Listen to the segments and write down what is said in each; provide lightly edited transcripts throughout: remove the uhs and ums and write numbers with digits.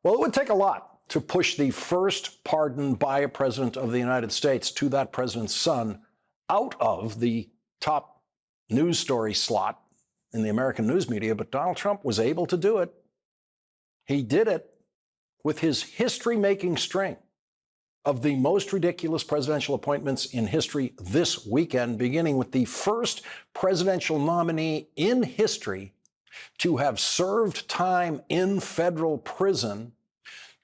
Well, it would take a lot to push the first pardon by a president of the United States to that president's son out of the top news story slot in the American news media, but Donald Trump was able to do it. He did it with his history-making string of the most ridiculous presidential appointments in history this weekend, beginning with the first presidential nominee in history to have served time in federal prison,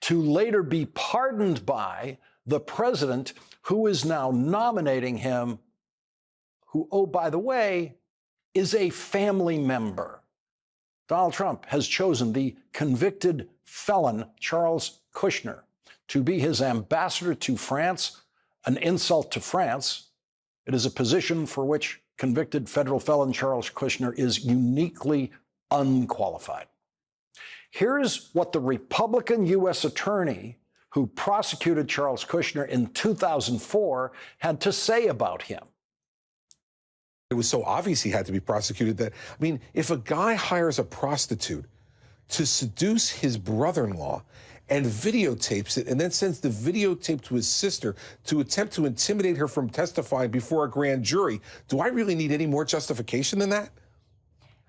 to later be pardoned by the president who is now nominating him, who, oh, by the way, is a family member. Donald Trump has chosen the convicted felon Charles Kushner to be his ambassador to France, an insult to France. It is a position for which convicted federal felon Charles Kushner is uniquely unqualified. Here's what the Republican U.S. attorney who prosecuted Charles Kushner in 2004 had to say about him. It was so obvious he had to be prosecuted that, I mean, if a guy hires a prostitute to seduce his brother-in-law and videotapes it and then sends the videotape to his sister to attempt to intimidate her from testifying before a grand jury, do I really need any more justification than that?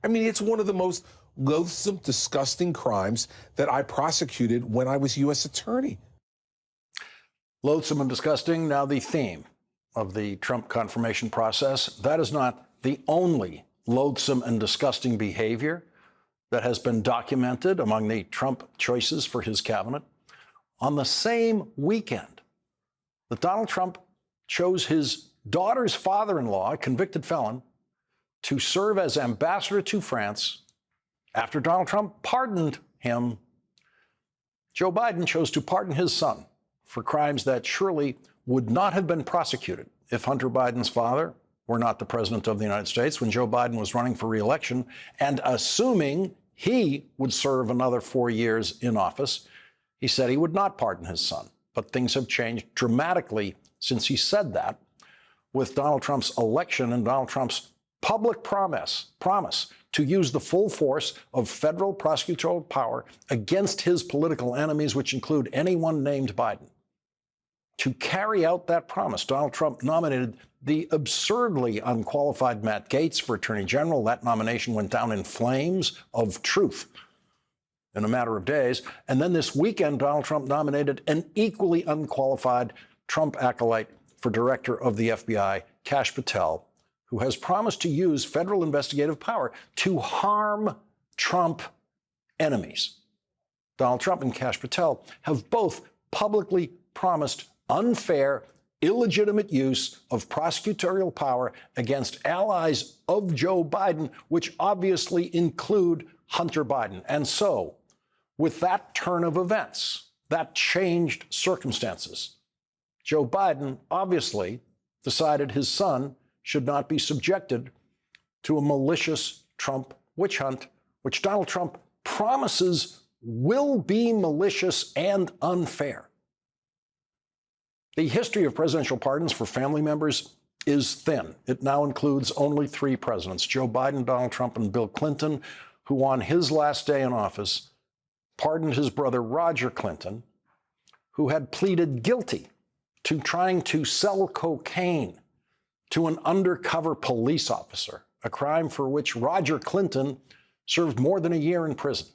I mean, it's one of the most loathsome, disgusting crimes that I prosecuted when I was U.S. attorney. Loathsome and disgusting, now the theme of the Trump confirmation process. That is not the only loathsome and disgusting behavior that has been documented among the Trump choices for his cabinet. On the same weekend that Donald Trump chose his daughter's father-in-law, a convicted felon, to serve as ambassador to France, after Donald Trump pardoned him, Joe Biden chose to pardon his son for crimes that surely would not have been prosecuted if Hunter Biden's father were not the president of the United States when Joe Biden was running for re-election, and assuming he would serve another 4 years in office, he said he would not pardon his son. But things have changed dramatically since he said that, with Donald Trump's election and Donald Trump's public promise to use the full force of federal prosecutorial power against his political enemies, which include anyone named Biden. To carry out that promise, Donald Trump nominated the absurdly unqualified Matt Gaetz for Attorney General. That nomination went down in flames of truth in a matter of days. And then this weekend, Donald Trump nominated an equally unqualified Trump acolyte for Director of the FBI, Kash Patel, who has promised to use federal investigative power to harm Trump enemies. Donald Trump and Kash Patel have both publicly promised unfair, illegitimate use of prosecutorial power against allies of Joe Biden, which obviously include Hunter Biden. And so, with that turn of events, that changed circumstances, Joe Biden obviously decided his son should not be subjected to a malicious Trump witch hunt, which Donald Trump promises will be malicious and unfair. The history of presidential pardons for family members is thin. It now includes only 3 presidents, Joe Biden, Donald Trump, and Bill Clinton, who on his last day in office pardoned his brother Roger Clinton, who had pleaded guilty to trying to sell cocaine to an undercover police officer, a crime for which Roger Clinton served more than a year in prison.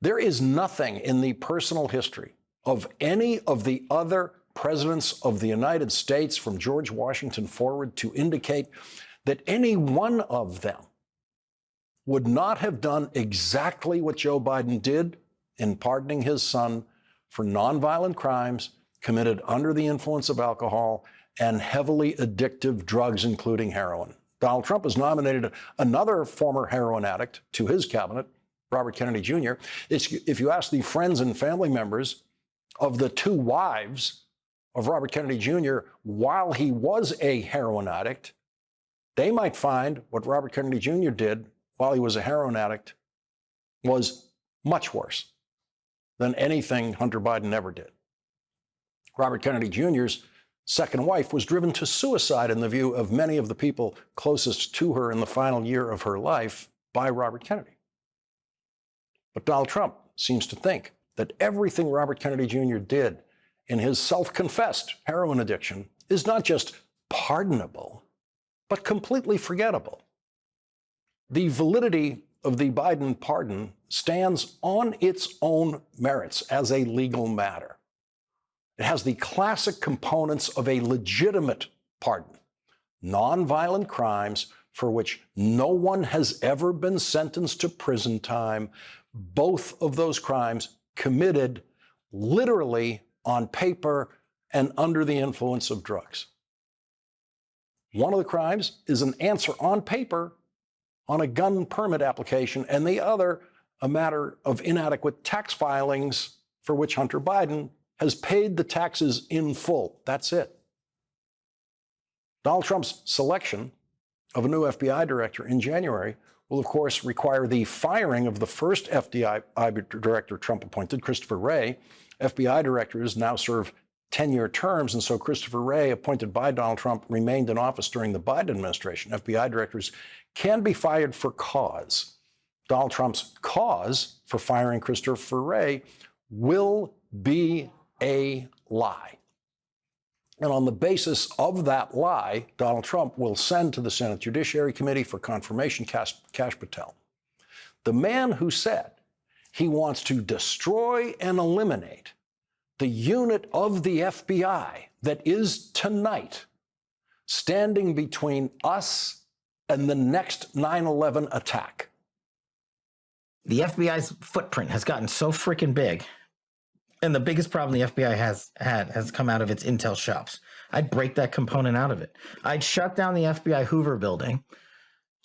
There is nothing in the personal history of any of the other presidents of the United States from George Washington forward to indicate that any one of them would not have done exactly what Joe Biden did in pardoning his son for nonviolent crimes committed under the influence of alcohol and heavily addictive drugs, including heroin. Donald Trump has nominated another former heroin addict to his cabinet, Robert Kennedy Jr. If you ask the friends and family members of the 2 wives of Robert Kennedy Jr. while he was a heroin addict, they might find what Robert Kennedy Jr. did while he was a heroin addict was much worse than anything Hunter Biden ever did. Robert Kennedy Jr.'s second wife was driven to suicide, in the view of many of the people closest to her in the final year of her life, by Robert Kennedy. But Donald Trump seems to think that everything Robert Kennedy Jr. did in his self-confessed heroin addiction is not just pardonable, but completely forgettable. The validity of the Biden pardon stands on its own merits as a legal matter. It has the classic components of a legitimate pardon: nonviolent crimes for which no one has ever been sentenced to prison time, both of those crimes committed literally on paper and under the influence of drugs. One of the crimes is an answer on paper on a gun permit application, and the other a matter of inadequate tax filings for which Hunter Biden has paid the taxes in full. That's it. Donald Trump's selection of a new FBI director in January will, of course, require the firing of the first FBI director Trump appointed, Christopher Wray. FBI directors now serve 10-year terms, and so Christopher Wray, appointed by Donald Trump, remained in office during the Biden administration. FBI directors can be fired for cause. Donald Trump's cause for firing Christopher Wray will be a lie. And on the basis of that lie, Donald Trump will send to the Senate Judiciary Committee for confirmation Kash Patel, the man who said he wants to destroy and eliminate the unit of the FBI that is tonight standing between us and the next 9/11 attack. The FBI's footprint has gotten so freaking big. And the biggest problem the FBI has come out of its intel shops. I'd break that component out of it. I'd shut down the FBI Hoover building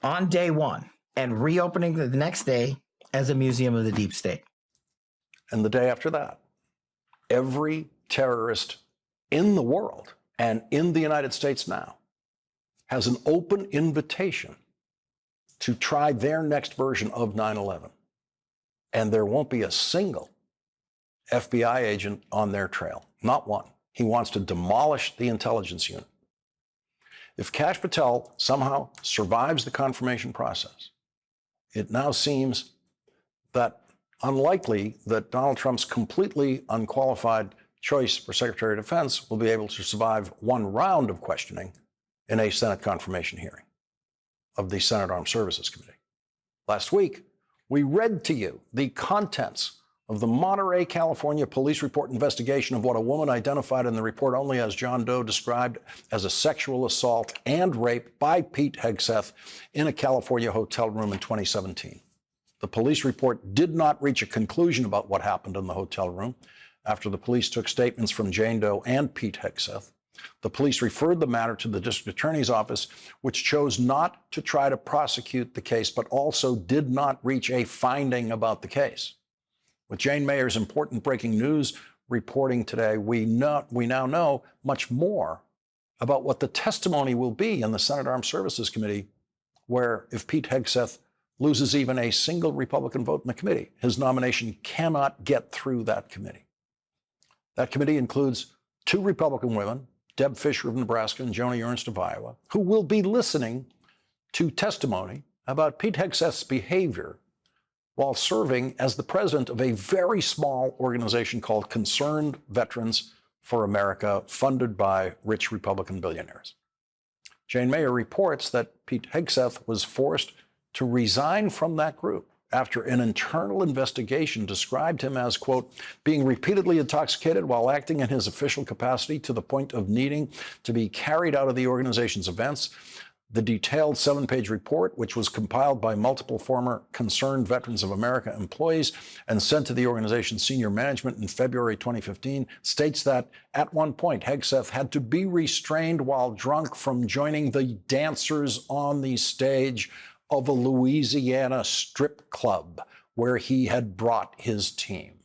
on day one and reopening the next day as a museum of the deep state. And the day after that, every terrorist in the world and in the United States now has an open invitation to try their next version of 9/11. And there won't be a single FBI agent on their trail, not one. He wants to demolish the intelligence unit. If Kash Patel somehow survives the confirmation process, it now seems that unlikely that Donald Trump's completely unqualified choice for Secretary of Defense will be able to survive one round of questioning in a Senate confirmation hearing of the Senate Armed Services Committee. Last week, we read to you the contents of the Monterey, California police report investigation of what a woman identified in the report only as John Doe described as a sexual assault and rape by Pete Hegseth in a California hotel room in 2017. The police report did not reach a conclusion about what happened in the hotel room after the police took statements from Jane Doe and Pete Hegseth. The police referred the matter to the district attorney's office, which chose not to try to prosecute the case, but also did not reach a finding about the case. With Jane Mayer's important breaking news reporting today, we now know much more about what the testimony will be in the Senate Armed Services Committee, where if Pete Hegseth loses even a single Republican vote in the committee, his nomination cannot get through that committee. That committee includes two Republican women, Deb Fischer of Nebraska and Joni Ernst of Iowa, who will be listening to testimony about Pete Hegseth's behavior while serving as the president of a very small organization called Concerned Veterans for America, funded by rich Republican billionaires. Jane Mayer reports that Pete Hegseth was forced to resign from that group after an internal investigation described him as, quote, being repeatedly intoxicated while acting in his official capacity to the point of needing to be carried out of the organization's events. The detailed 7-page report, which was compiled by multiple former Concerned Veterans of America employees and sent to the organization's senior management in February 2015, states that at one point, Hegseth had to be restrained while drunk from joining the dancers on the stage of a Louisiana strip club where he had brought his team.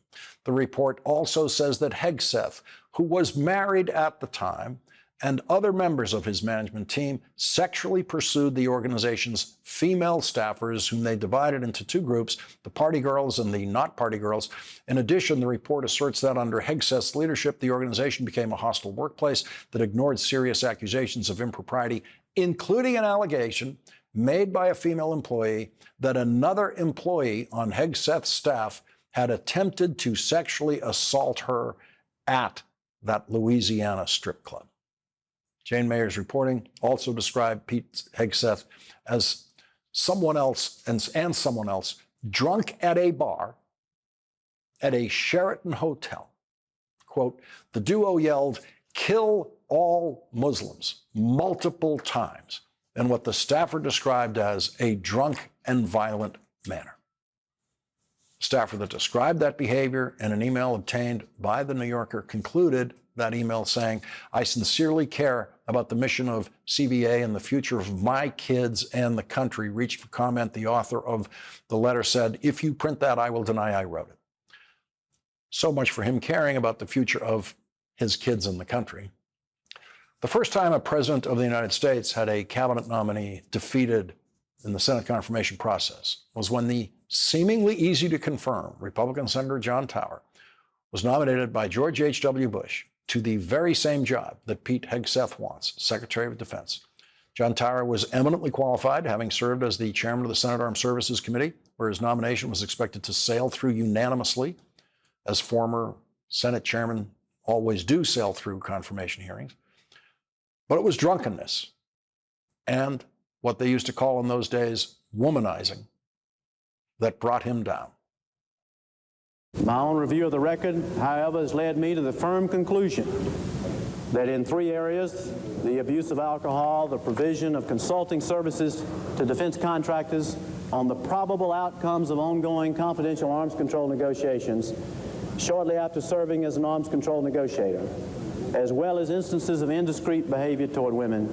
The report also says that Hegseth, who was married at the time, and other members of his management team sexually pursued the organization's female staffers, whom they divided into two groups, the party girls and the not party girls. In addition, the report asserts that under Hegseth's leadership, the organization became a hostile workplace that ignored serious accusations of impropriety, including an allegation made by a female employee that another employee on Hegseth's staff had attempted to sexually assault her at that Louisiana strip club. Jane Mayer's reporting also described Pete Hegseth as someone else and someone else drunk at a bar at a Sheraton hotel. Quote, the duo yelled, "Kill all Muslims," multiple times in what the staffer described as a drunk and violent manner. Staffer that described that behavior in an email obtained by the New Yorker concluded that email saying, "I sincerely care about the mission of CVA and the future of my kids and the country." Reached for comment. The author of the letter said, "If you print that, I will deny I wrote it." So much for him caring about the future of his kids and the country. The first time a president of the United States had a cabinet nominee defeated in the Senate confirmation process was when the seemingly easy to confirm Republican Senator John Tower was nominated by George H.W. Bush to the very same job that Pete Hegseth wants, Secretary of Defense. John Tower was eminently qualified, having served as the chairman of the Senate Armed Services Committee, where his nomination was expected to sail through unanimously, as former Senate chairmen always do sail through confirmation hearings. But it was drunkenness and what they used to call in those days womanizing that brought him down. My own review of the record, however, has led me to the firm conclusion that in 3 areas, the abuse of alcohol, the provision of consulting services to defense contractors on the probable outcomes of ongoing confidential arms control negotiations shortly after serving as an arms control negotiator, as well as instances of indiscreet behavior toward women,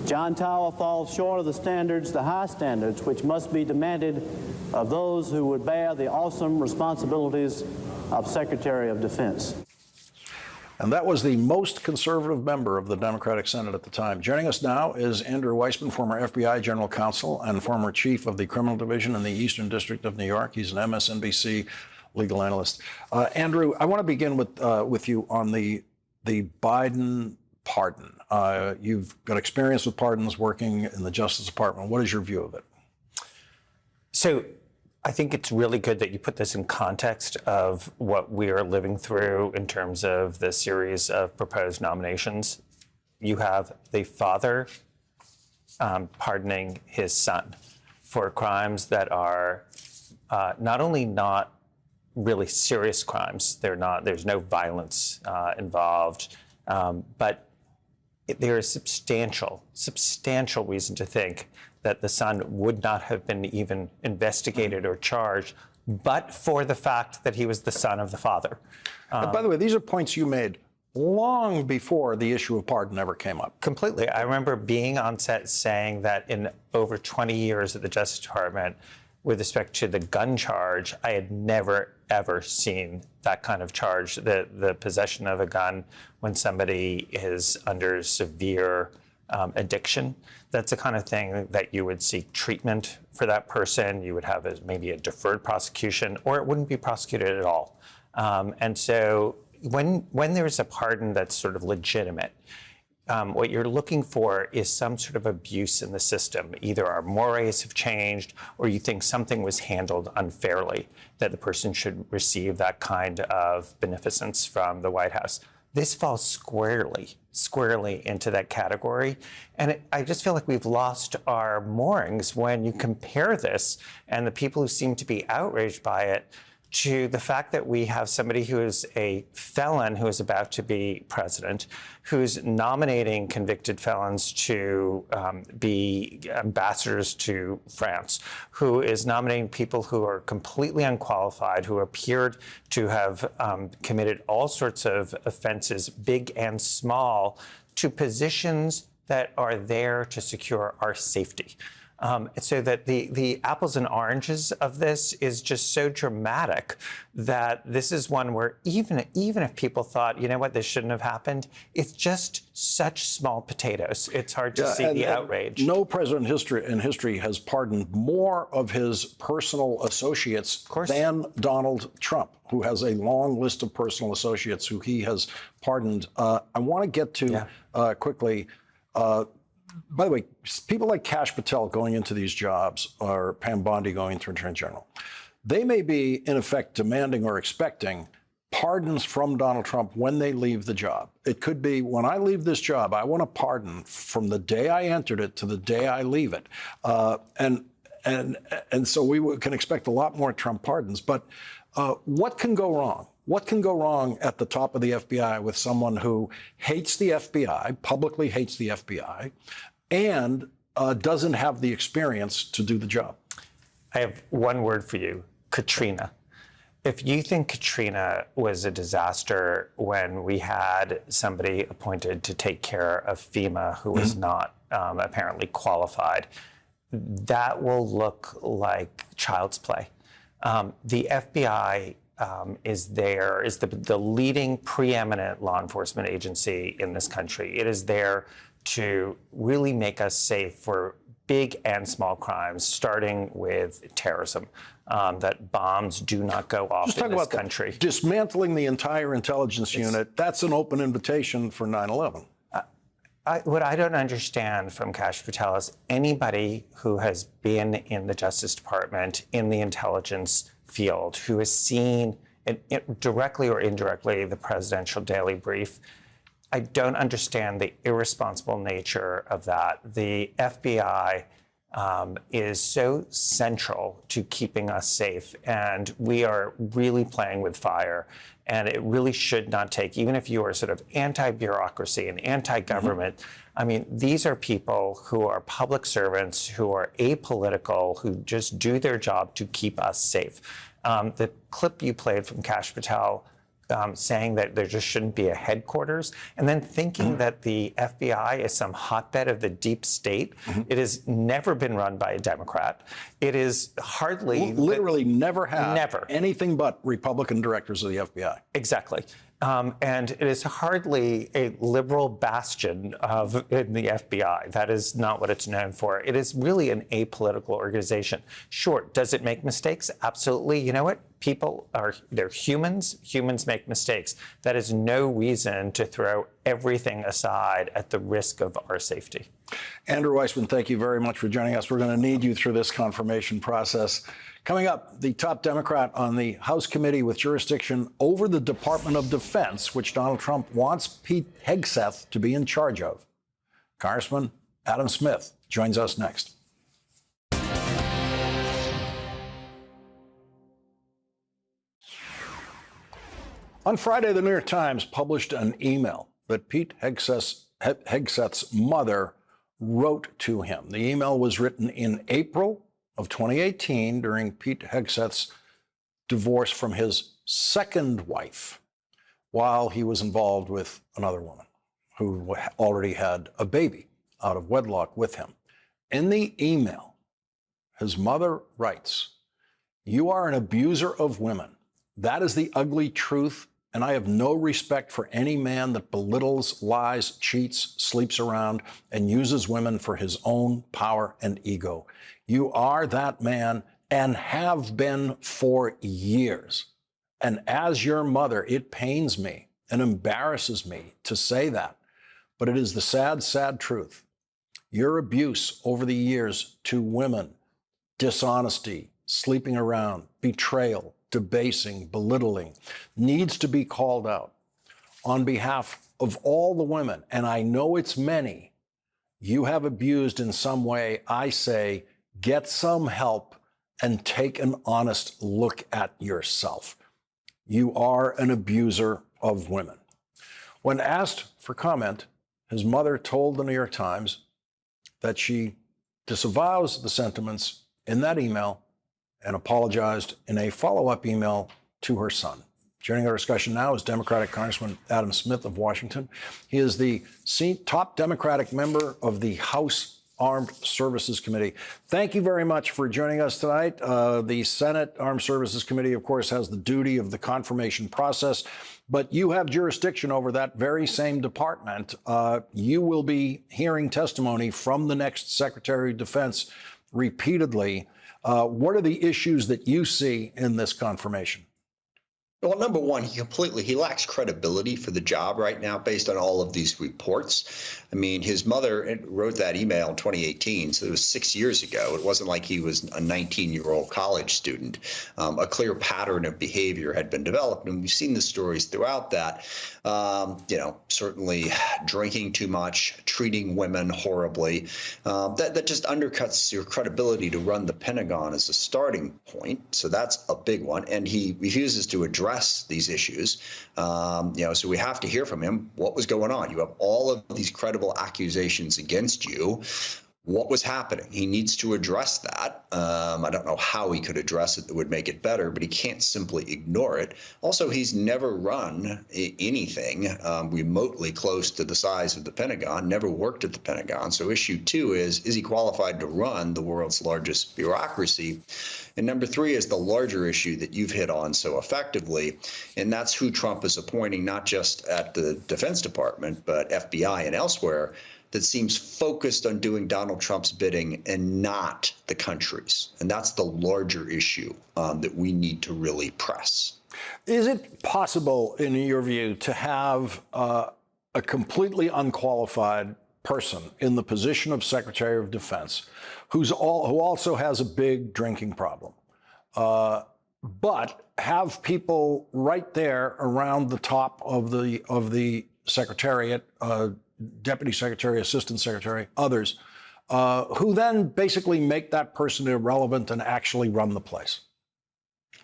John Tower falls short of the standards, the high standards, which must be demanded of those who would bear the awesome responsibilities of Secretary of Defense. And that was the most conservative member of the Democratic Senate at the time. Joining us now is Andrew Weissmann, former FBI General Counsel and former Chief of the Criminal Division in the Eastern District of New York. He's an MSNBC legal analyst. Andrew, I want to begin with you on the Biden pardon. You've got experience with pardons working in the Justice Department. What is your view of it? So I think it's really good that you put this in context of what we are living through in terms of the series of proposed nominations. You have the father pardoning his son for crimes that are not only not really serious crimes, there's no violence involved, but there is substantial reason to think that the son would not have been even investigated or charged, but for the fact that he was the son of the father. By the way, these are points you made long before the issue of pardon ever came up. Completely. I remember being on set saying that in over 20 years at the Justice Department, with respect to the gun charge, I had never, ever seen that kind of charge, the possession of a gun when somebody is under severe addiction. That's the kind of thing that you would seek treatment for that person. You would have maybe a deferred prosecution, or it wouldn't be prosecuted at all. And so when there's a pardon that's sort of legitimate, what you're looking for is some sort of abuse in the system. Either our mores have changed, or you think something was handled unfairly, that the person should receive that kind of beneficence from the White House. This falls squarely into that category. And I just feel like we've lost our moorings when you compare this and the people who seem to be outraged by it to the fact that we have somebody who is a felon who is about to be president, who's nominating convicted felons to be ambassadors to France, who is nominating people who are completely unqualified, who appeared to have committed all sorts of offenses, big and small, to positions that are there to secure our safety. So that the apples and oranges of this is just so dramatic that this is one where even if people thought, you know what, this shouldn't have happened, it's just such small potatoes. It's hard to see the outrage. No president in history has pardoned more of his personal associates than Donald Trump, who has a long list of personal associates who he has pardoned. I want to get to quickly. By the way, people like Kash Patel going into these jobs, or Pam Bondi going into Attorney General, they may be, in effect, demanding or expecting pardons from Donald Trump when they leave the job. It could be, when I leave this job, I want a pardon from the day I entered it to the day I leave it. And so we can expect a lot more Trump pardons. But what can go wrong? What can go wrong at the top of the FBI with someone who hates the FBI, publicly hates the FBI, and doesn't have the experience to do the job? I have one word for you, Katrina. If you think Katrina was a disaster when we had somebody appointed to take care of FEMA who was not apparently qualified, that will look like child's play. The FBI is the leading preeminent law enforcement agency in this country. It is there to really make us safe for big and small crimes, starting with terrorism, that bombs do not go off in this country. Dismantling the entire intelligence unit, that's an open invitation for 9/11. What I don't understand from Kash Patel is anybody who has been in the Justice Department, in the intelligence field, who has seen directly or indirectly the presidential daily brief, I don't understand the irresponsible nature of that. The FBI is so central to keeping us safe, and we are really playing with fire. And it really should not take, even if you are sort of anti-bureaucracy and anti-government, I mean, these are people who are public servants, who are apolitical, who just do their job to keep us safe. The clip you played from Kash Patel saying that there just shouldn't be a headquarters, and then thinking that the FBI is some hotbed of the deep state. It has never been run by a Democrat. It is hardly... Literally never had Never. anything but Republican directors of the FBI. Exactly. And it is hardly a liberal bastion in the FBI. That is not what it's known for. It is really an apolitical organization. Sure, does it make mistakes? Absolutely. You know what? They're humans. Humans make mistakes. That is no reason to throw everything aside at the risk of our safety. Andrew Weissman, thank you very much for joining us. We're going to need you through this confirmation process. Coming up, the top Democrat on the House committee with jurisdiction over the Department of Defense, which Donald Trump wants Pete Hegseth to be in charge of. Congressman Adam Smith joins us next. On Friday, the New York Times published an email that Pete Hegseth's mother wrote to him. The email was written in April of 2018 during Pete Hegseth's divorce from his second wife, while he was involved with another woman who already had a baby out of wedlock with him. In the email, his mother writes, "You are an abuser of women. That is the ugly truth, and I have no respect for any man that belittles, lies, cheats, sleeps around, and uses women for his own power and ego. You are that man and have been for years. And as your mother, it pains me and embarrasses me to say that, but it is the sad, sad truth. Your abuse over the years to women, dishonesty, sleeping around, betrayal, debasing, belittling, needs to be called out. On behalf of all the women, and I know it's many, you have abused in some way. I say, get some help and take an honest look at yourself. You are an abuser of women." When asked for comment, his mother told the New York Times that she disavows the sentiments in that email and apologized in a follow-up email to her son. Joining our discussion now is Democratic Congressman Adam Smith of Washington. He is the top Democratic member of the House Armed Services Committee. Thank you very much for joining us tonight. The Senate Armed Services Committee, of course, has the duty of the confirmation process, but you have jurisdiction over that very same department. You will be hearing testimony from the next Secretary of Defense repeatedly. What are the issues that you see in this confirmation? Well, number one, he lacks credibility for the job right now based on all of these reports. I mean, his mother wrote that email in 2018, so it was 6 years ago. It wasn't like he was a 19-year-old college student. A clear pattern of behavior had been developed, and we've seen the stories throughout that. Certainly drinking too much, treating women horribly. That just undercuts your credibility to run the Pentagon as a starting point. So that's a big one. And he refuses to address these issues. So we have to hear from him what was going on. You have all of these credible accusations against you. What was happening? He needs to address that. I don't know how he could address it that would make it better, but he can't simply ignore it. Also, he's never run anything remotely close to the size of the Pentagon, never worked at the Pentagon. So issue two is he qualified to run the world's largest bureaucracy? And number three is the larger issue that you've hit on so effectively, and that's who Trump is appointing, not just at the Defense Department, but FBI and elsewhere, that seems focused on doing Donald Trump's bidding and not the country's. And that's the larger issue that we need to really press. Is it possible, in your view, to have a completely unqualified person in the position of Secretary of Defense who also has a big drinking problem, but have people right there around the top of the Secretariat, Deputy Secretary, Assistant Secretary, others, who then basically make that person irrelevant and actually run the place?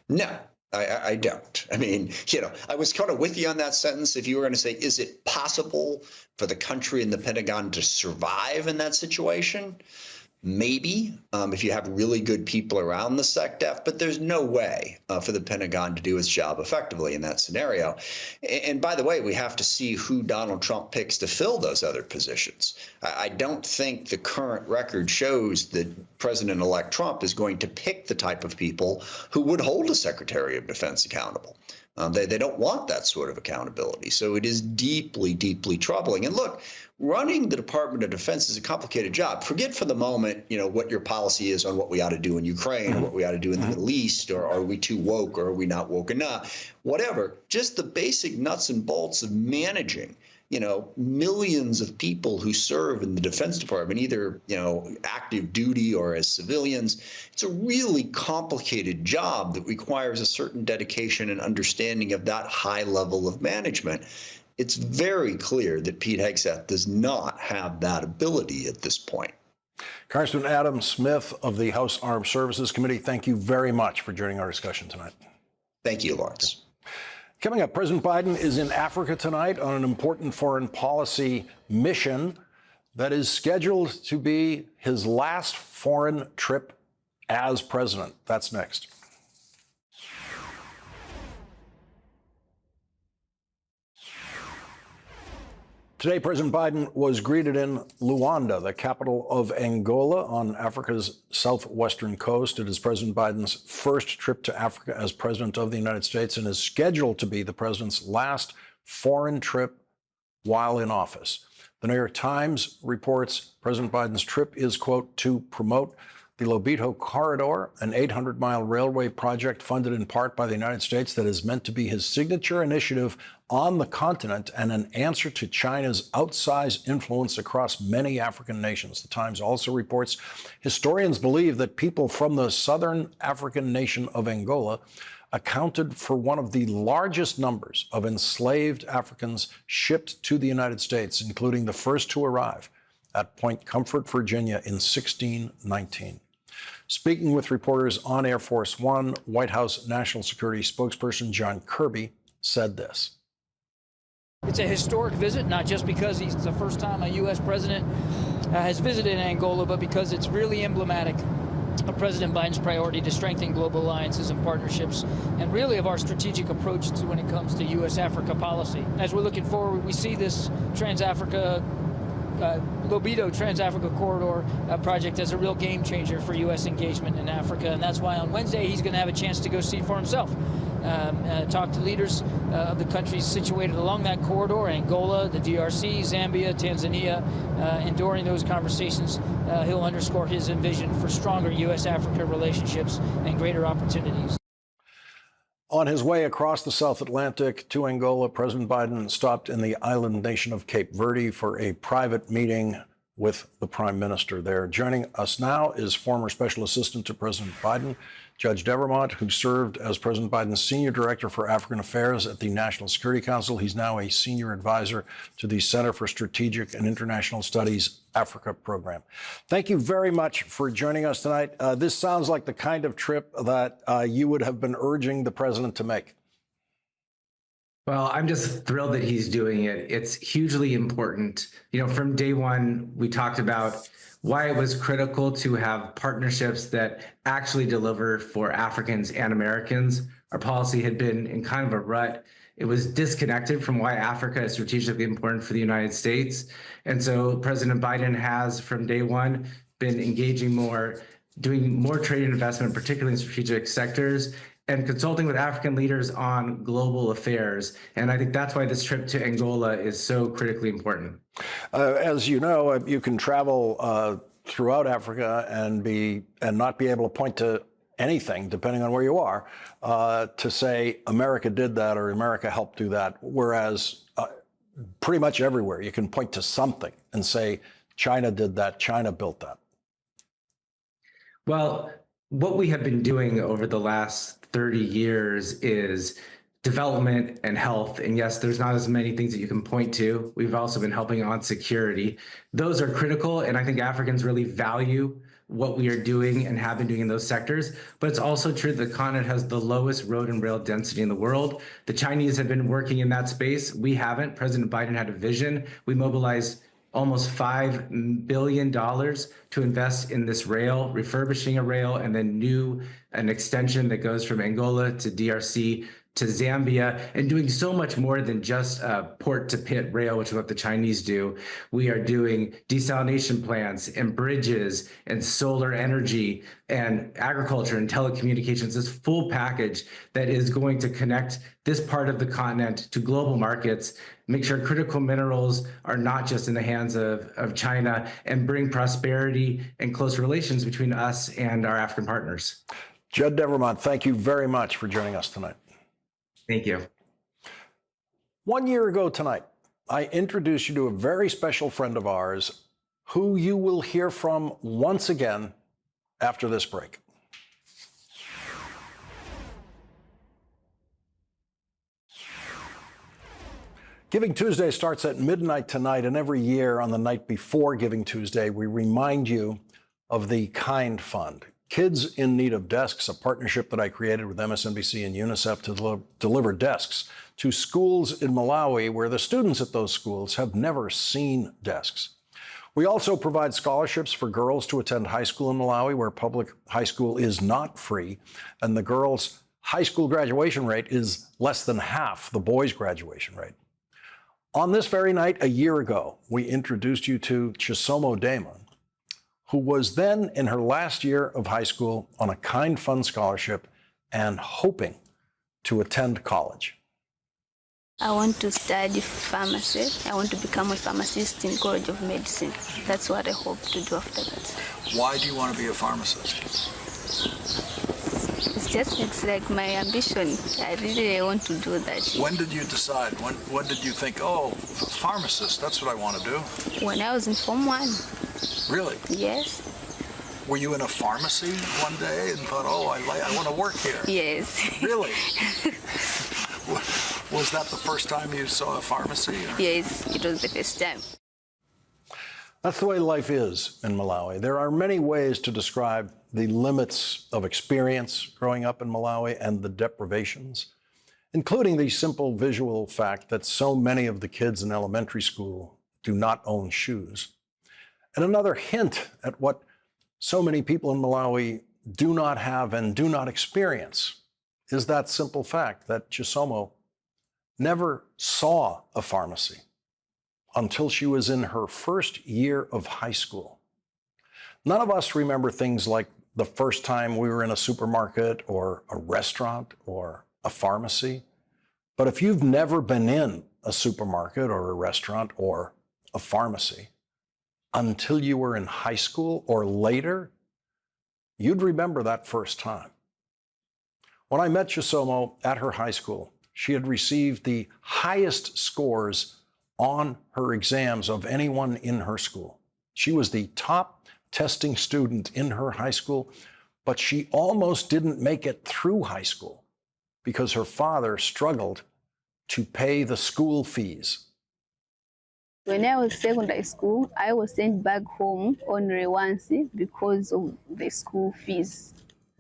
No, I don't. I mean, I was kind of with you on that sentence. If you were going to say, is it possible for the country and the Pentagon to survive in that situation? Maybe, if you have really good people around the SecDef, but there's no way for the Pentagon to do its job effectively in that scenario. And by the way, we have to see who Donald Trump picks to fill those other positions. I don't think the current record shows that President-elect Trump is going to pick the type of people who would hold a Secretary of Defense accountable. They don't want that sort of accountability. So it is deeply, deeply troubling. And look, running the Department of Defense is a complicated job. Forget for the moment, what your policy is on what we ought to do in Ukraine or what we ought to do in the Middle East, or are we too woke or are we not woke enough? Whatever. Just the basic nuts and bolts of managing millions of people who serve in the Defense Department, either, active duty or as civilians. It's a really complicated job that requires a certain dedication and understanding of that high level of management. It's very clear that Pete Hegseth does not have that ability at this point. Congressman Adam Smith of the House Armed Services Committee, thank you very much for joining our discussion tonight. Thank you, Lawrence. Coming up, President Biden is in Africa tonight on an important foreign policy mission that is scheduled to be his last foreign trip as president. That's next. Today, President Biden was greeted in Luanda, the capital of Angola on Africa's southwestern coast. It is President Biden's first trip to Africa as president of the United States and is scheduled to be the president's last foreign trip while in office. The New York Times reports President Biden's trip is, quote, to promote the Lobito Corridor, an 800-mile railway project funded in part by the United States that is meant to be his signature initiative on the continent and an answer to China's outsized influence across many African nations. The Times also reports historians believe that people from the southern African nation of Angola accounted for one of the largest numbers of enslaved Africans shipped to the United States, including the first to arrive at Point Comfort, Virginia in 1619. Speaking with reporters on Air Force One, White House National Security spokesperson John Kirby said this. It's a historic visit, not just because it's the first time a U.S. president has visited Angola, but because it's really emblematic of President Biden's priority to strengthen global alliances and partnerships, and really of our strategic approach to when it comes to U.S.-Africa policy. As we're looking forward, we see this Lobito Trans-Africa Corridor project as a real game changer for U.S. engagement in Africa, and that's why on Wednesday he's going to have a chance to go see for himself. Talk to leaders of the countries situated along that corridor, Angola, the DRC, Zambia, Tanzania, and during those conversations, he'll underscore his vision for stronger U.S.-Africa relationships and greater opportunities. On his way across the South Atlantic to Angola, President Biden stopped in the island nation of Cape Verde for a private meeting with the Prime Minister there. Joining us now is former Special Assistant to President Biden, Judge Devermont, who served as President Biden's Senior Director for African Affairs at the National Security Council. He's now a Senior Advisor to the Center for Strategic and International Studies Africa program. Thank you very much for joining us tonight. This sounds like the kind of trip that you would have been urging the president to make. Well, I'm just thrilled that he's doing it. It's hugely important. You know, from day one, we talked about why it was critical to have partnerships that actually deliver for Africans and Americans. Our policy had been in kind of a rut. It was disconnected from why Africa is strategically important for the United States. And so President Biden has, from day one, been engaging more, doing more trade and investment, particularly in strategic sectors, and consulting with African leaders on global affairs. And I think that's why this trip to Angola is so critically important. As you know, you can travel throughout Africa and not be able to point to anything, depending on where you are, to say America did that or America helped do that. Whereas pretty much everywhere you can point to something and say China did that, China built that. Well, what we have been doing over the last 30 years is development and health. And yes, there's not as many things that you can point to. We've also been helping on security. Those are critical. And I think Africans really value what we are doing and have been doing in those sectors. But it's also true that the continent has the lowest road and rail density in the world. The Chinese have been working in that space. We haven't. President Biden had a vision. We mobilized almost $5 billion to invest in this rail, refurbishing a rail, and then an extension that goes from Angola to DRC to Zambia, and doing so much more than just port to pit rail, which is what the Chinese do. We are doing desalination plants and bridges and solar energy and agriculture and telecommunications, this full package that is going to connect this part of the continent to global markets, make sure critical minerals are not just in the hands of China, and bring prosperity and close relations between us and our African partners. Judd Devermont, thank you very much for joining us tonight. Thank you. 1 year ago tonight, I introduced you to a very special friend of ours who you will hear from once again after this break. Giving Tuesday starts at midnight tonight, and every year on the night before Giving Tuesday, we remind you of the Kind Fund. Kids in Need of Desks, a partnership that I created with MSNBC and UNICEF to deliver desks to schools in Malawi where the students at those schools have never seen desks. We also provide scholarships for girls to attend high school in Malawi, where public high school is not free, and the girls' high school graduation rate is less than half the boys' graduation rate. On this very night, a year ago, we introduced you to Chisomo Damon, who was then in her last year of high school on a Kind Fund scholarship and hoping to attend college. I want to study pharmacy. I want to become a pharmacist in College of Medicine. That's what I hope to do after that. Why do you want to be a pharmacist? It's like my ambition. I really want to do that. When did you decide? When did you think, oh, pharmacist, that's what I want to do? When I was in Form 1. Really? Yes. Were you in a pharmacy one day and thought, oh, I want to work here? Yes. Really? Was that the first time you saw a pharmacy? Or? Yes, it was the first time. That's the way life is in Malawi. There are many ways to describe the limits of experience growing up in Malawi and the deprivations, including the simple visual fact that so many of the kids in elementary school do not own shoes. And another hint at what so many people in Malawi do not have and do not experience is that simple fact that Chisomo never saw a pharmacy until she was in her first year of high school. None of us remember things like the first time we were in a supermarket or a restaurant or a pharmacy. But if you've never been in a supermarket or a restaurant or a pharmacy until you were in high school or later, you'd remember that first time. When I met Chisomo at her high school, she had received the highest scores on her exams of anyone in her school. She was the top testing student in her high school, but she almost didn't make it through high school because her father struggled to pay the school fees. When I was secondary school, I was sent back home only once because of the school fees.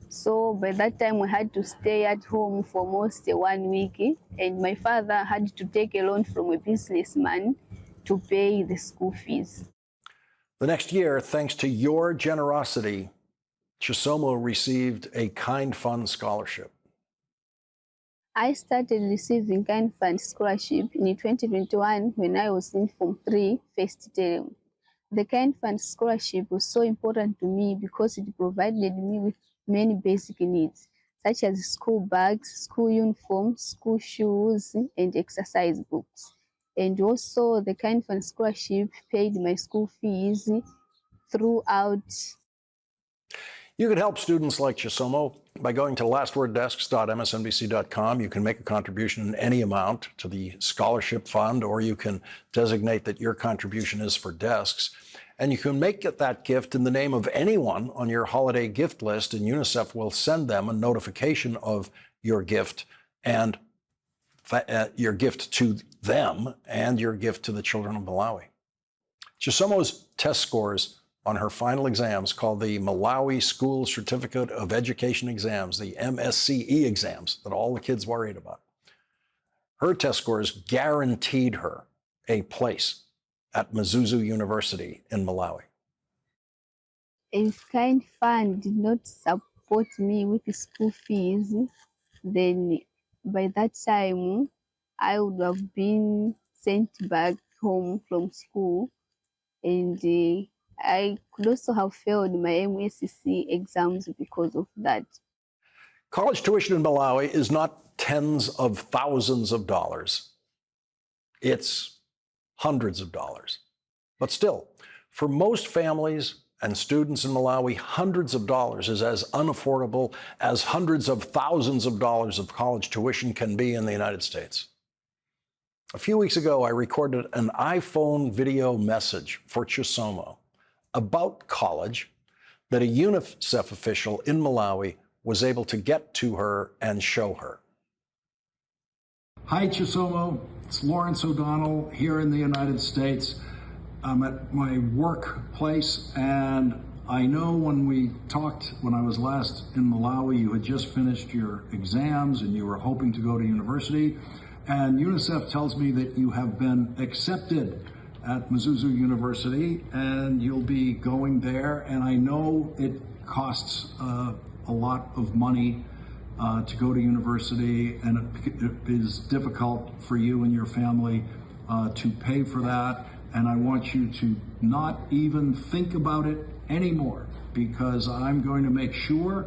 So by that time, we had to stay at home for almost 1 week, and my father had to take a loan from a businessman to pay the school fees. The next year, thanks to your generosity, Chisomo received a Kind Fund scholarship. I started receiving Kind Fund scholarship in 2021 when I was in Form 3 first term. The Kind Fund scholarship was so important to me because it provided me with many basic needs, such as school bags, school uniforms, school shoes, and exercise books. And also the Kind Fund scholarship paid my school fees throughout. You can help students like Chisomo by going to lastworddesks.msnbc.com. You can make a contribution in any amount to the scholarship fund, or you can designate that your contribution is for desks. And you can make that gift in the name of anyone on your holiday gift list, and UNICEF will send them a notification of your gift and your gift to them and your gift to the children of Malawi. Chisomo's test scores on her final exams, called the Malawi School Certificate of Education exams, the MSCE exams that all the kids worried about. Her test scores guaranteed her a place at Mzuzu University in Malawi. If Kind Fund did not support me with the school fees, then by that time I would have been sent back home from school, and I could also have failed my MSCE exams because of that. College tuition in Malawi is not tens of thousands of dollars. It's hundreds of dollars. But still, for most families and students in Malawi, hundreds of dollars is as unaffordable as hundreds of thousands of dollars of college tuition can be in the United States. A few weeks ago, I recorded an iPhone video message for Chisomo about college that a UNICEF official in Malawi was able to get to her and show her. Hi, Chisomo. It's Lawrence O'Donnell here in the United States. I'm at my workplace, and I know when we talked when I was last in Malawi, you had just finished your exams and you were hoping to go to university. And UNICEF tells me that you have been accepted at Mzuzu University, and you'll be going there. And I know it costs a lot of money to go to university, and it is difficult for you and your family to pay for that. And I want you to not even think about it anymore, because I'm going to make sure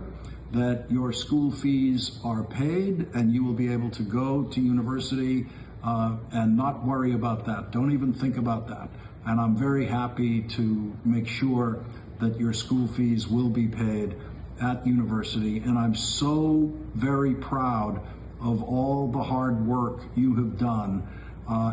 that your school fees are paid and you will be able to go to university and not worry about that. Don't even think about that. And I'm very happy to make sure that your school fees will be paid at university. And I'm so very proud of all the hard work you have done.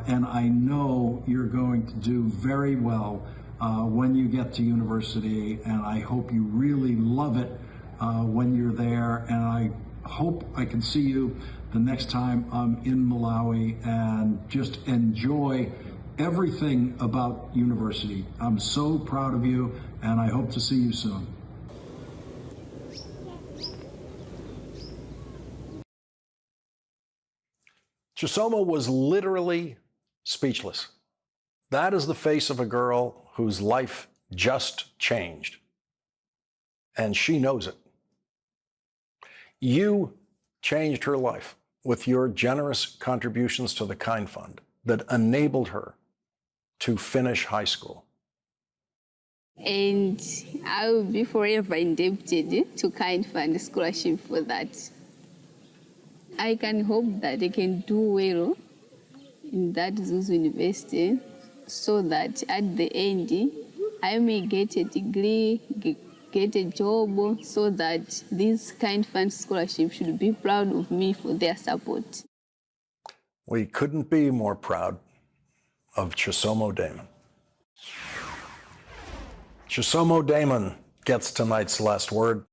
And I know you're going to do very well when you get to university, and I hope you really love it when you're there. And I hope I can see you the next time I'm in Malawi and just enjoy everything about university. I'm so proud of you, and I hope to see you soon. Chisomo was literally speechless. That is the face of a girl whose life just changed. And she knows it. You changed her life with your generous contributions to the Kind Fund that enabled her to finish high school. And I will be forever indebted to Kind Fund scholarship for that. I can hope that I can do well in that Zuzu University so that at the end I may get a degree, get a job so that this Kind Fund Scholarship should be proud of me for their support. We couldn't be more proud of Chisomo Damon. Chisomo Damon gets tonight's last word.